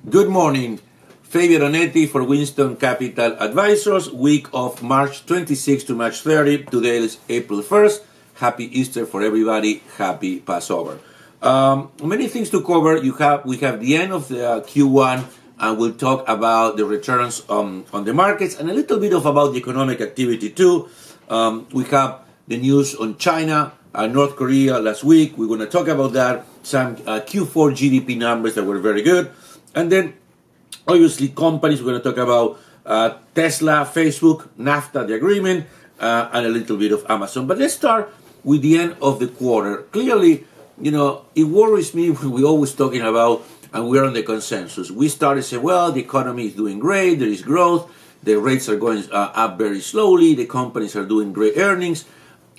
Good morning. Fabio Ronetti for Winston Capital Advisors, week of March 26 to March 30. Today is April 1st. Happy Easter for everybody. Happy Passover. Many things to cover. We have the end of the Q1, and we'll talk about the returns on the markets and a little bit about the economic activity too. We have the news on China, North Korea last week. We're going to talk about that. Some Q4 GDP numbers that were very good. And then, obviously, companies, we're going to talk about Tesla, Facebook, NAFTA, the agreement, and a little bit of Amazon. But let's start with the end of the quarter. Clearly, it worries me when we're always talking about, and we're on the consensus. We started to say, well, the economy is doing great, there is growth, the rates are going up very slowly, the companies are doing great earnings.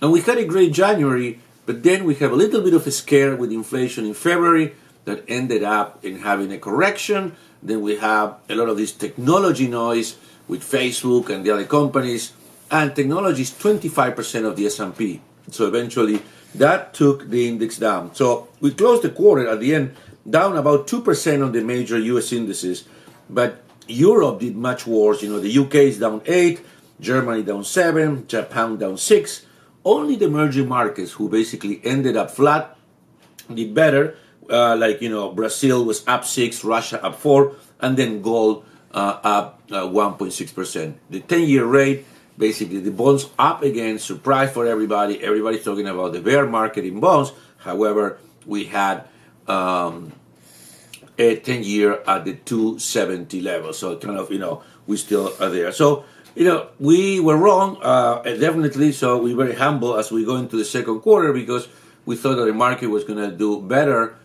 And we had a great January, but then we have a little bit of a scare with inflation in February that ended up in having a correction. Then we have a lot of this technology noise with Facebook and the other companies. And technology is 25% of the S&P. So eventually that took the index down. So we closed the quarter at the end down about 2% on the major US indices. But Europe did much worse. The UK is down 8, Germany down 7, Japan down 6. Only the emerging markets, who basically ended up flat, did better. Brazil was up 6, Russia up 4, and then gold up 1.6%. The 10-year rate, basically the bonds up again, surprise for everybody. Everybody's talking about the bear market in bonds. However, we had a 10-year at the 270 level. So we still are there. So, we were wrong, definitely. So we're very humble as we go into the second quarter because we thought that the market was going to do better.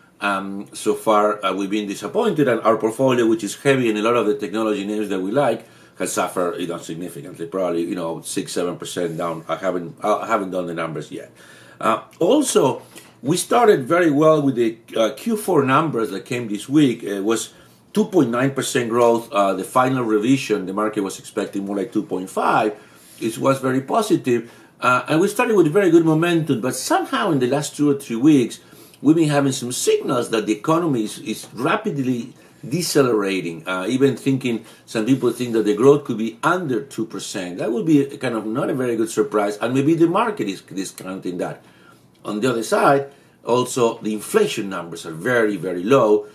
So far, we've been disappointed, and our portfolio, which is heavy in a lot of the technology names that we like, has suffered significantly. Probably 6-7% down. I haven't done the numbers yet. Also, we started very well with the Q4 numbers that came this week. It was 2.9% growth. The final revision, the market was expecting more like 2.5. It was very positive, and we started with very good momentum. But somehow in the last 2 or 3 weeks, we've been having some signals that the economy is rapidly decelerating. Even some people think that the growth could be under 2%. That would be kind of not a very good surprise, and maybe the market is discounting that. On the other side, also the inflation numbers are very, very low,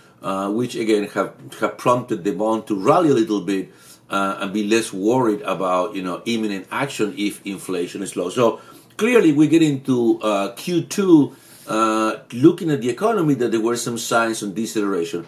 which again have prompted the bond to rally a little bit and be less worried about imminent action if inflation is low. So clearly we get into Q2. Looking at the economy, that there were some signs of deceleration.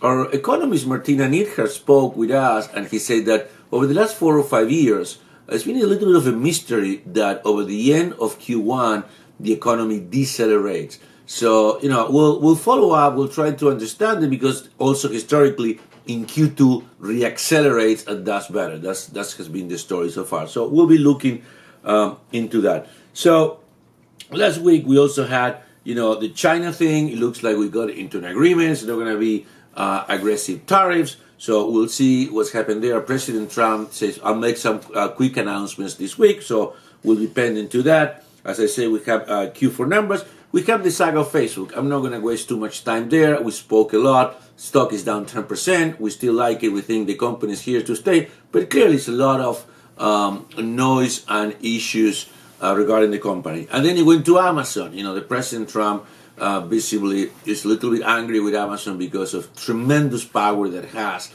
Our economist Martina Nidher spoke with us, and he said that over the last 4 or 5 years, it's been a little bit of a mystery that over the end of Q1, the economy decelerates. So, we'll follow up, we'll try to understand it, because also historically in Q2 reaccelerates and does better. That has been the story so far. So we'll be looking into that. So last week we also had the China thing. It looks like we got into an agreement. So there are going to be aggressive tariffs. So we'll see what's happened there. President Trump says, I'll make some quick announcements this week. So we'll be pending to that. As I say, we have Q4 numbers. We have the saga of Facebook. I'm not going to waste too much time there. We spoke a lot. Stock is down 10%. We still like it. We think the company is here to stay. But clearly it's a lot of noise and issues regarding the company. And then it went to Amazon. The President Trump visibly is a little bit angry with Amazon because of tremendous power that it has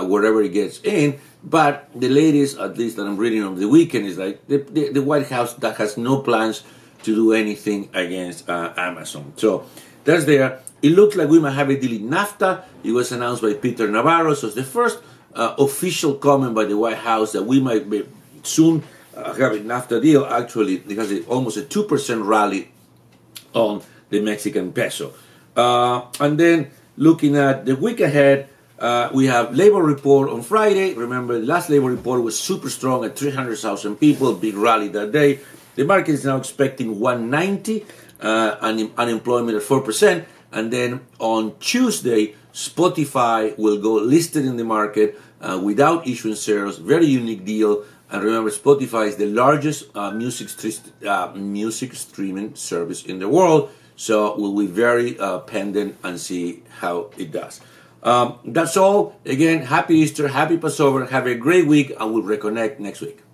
wherever it gets in. But the latest, at least that I'm reading on the weekend, is like the White House that has no plans to do anything against Amazon. So that's there. It looks like we might have a deal in NAFTA. It was announced by Peter Navarro. So it's the first official comment by the White House that we might be soon have a NAFTA deal. Actually, it has almost a 2% rally on the Mexican peso. And then looking at the week ahead, we have labor report on Friday. Remember, the last labor report was super strong at 300,000 people, big rally that day. The market is now expecting 190, unemployment at 4%. And then on Tuesday, Spotify will go listed in the market without issuing shares. Very unique deal. And remember, Spotify is the largest music streaming service in the world. So we'll be very pendant and see how it does. That's all. Again, happy Easter, happy Passover. Have a great week, and we'll reconnect next week.